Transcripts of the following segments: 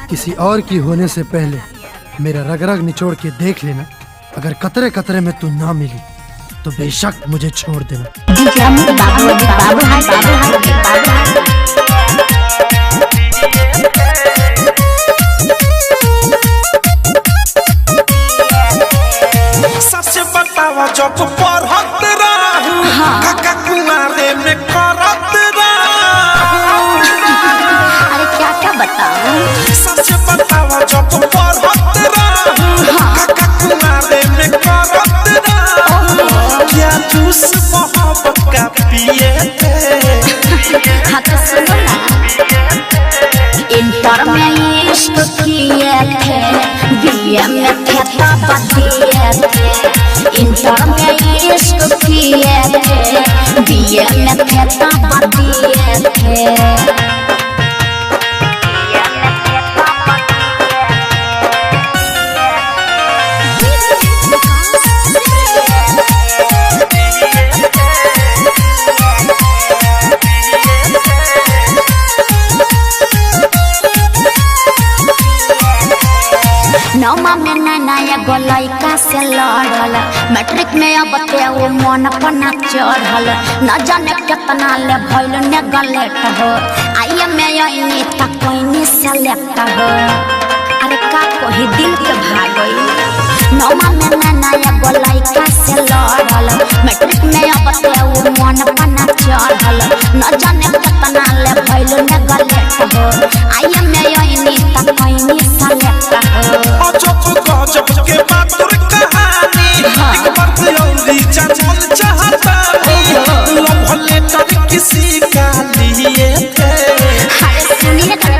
किसी और की होने से पहले मेरा रग रग निचोड़ के देख लेना। अगर कतरे कतरे में तू ना मिली तो बेशक मुझे छोड़ देना। सच बतावा जब पढ़त रहू काका कुमारे में करत रहू। अरे क्या क्या बताऊं? सच बतावा जब पढ़त रहू काका कुमारे में करत रहू। क्या जूस मोहब्बत का पिए थे? हाँ तो सुनो ना, इंटर में इश्क किए थे, बीए में थे तब दिए थे। इंटर में इश्क किए थे, बीए में थे तब दिए थे। नौमा में नया गो लइका से लड़ल, मैट्रिक में अब ते वो मन पना चढ़ल। न जाने कितना ले भइल ने गलेट हो, आइए में आईनी तक कोई सेलेक्ट हो। अरे का कोई दिल के भाग गई। नौमा में नया गो लइका से लड़ल, मैट्रिक में अब ते वो मन पना चढ़ल। न जाने कितना ले भइल ने गलेट हो, आइए में आईनी तक कोई सेलेक्ट हो। गजब के बातुर कहानी एक बार औरी जानल चाहता हूँ। लव लेटर किसी का लिए थे? अरे सुनिए ना,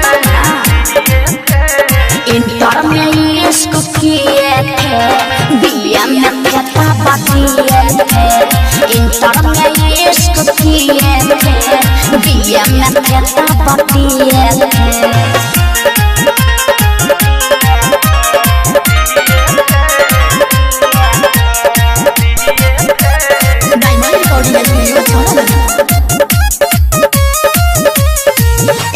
इंटर में इश्क किए थे, बीए में थे तब दिए थे। इंटर में इश्क किए थे, बीए में थे तब दिए थे।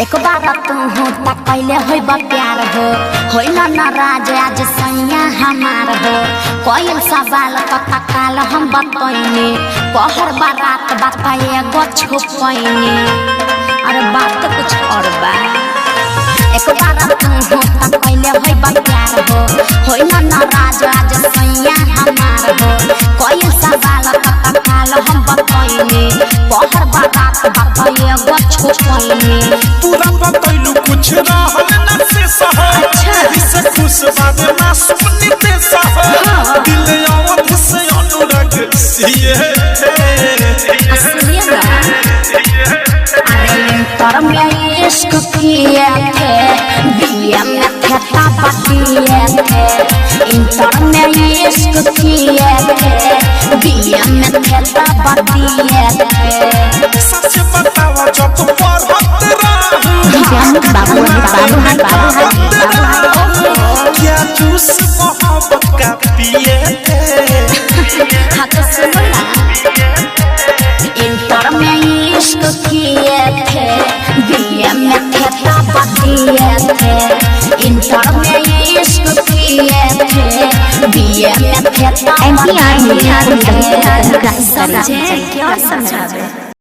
एक बार तू हो त पहले होइब प्यार हो, होइल नाराज आज सैया हमार हो। कोई सवाल तो तकाल हम बतैनी, पहर बारात बात एगो छुपैनी। अरे बात तो कुछ और बा। एक बार तू हो त पहले होइब प्यार हो, होइल नाराज आज सैया हमार हो। कोई सवाल तो तकाल हम बतैनी, पहर बारात बात एगो छुपैनी। पूरा बतैलू कुछ रहल न से सह इससे खुश बाबे ना सुनी ते सह दिल आवत से अनुराग सिए सुनिए ना, अरे इंटर में इश्क किए थे, बीए में थे तब दिए थे। इंटर में इश्क किए थे, बीए में थे तब दिए थे। सच बतावा जब पढ़त रहू क्या जूस मोहब्बत का पिए थे? हाँ तो सुनो ना, इंटर में इश्क किए थे, बीए में थे तब दिए थे। इंटर में इश्क किए थे, बीए में थे तब दिए थे। क्या समझावे?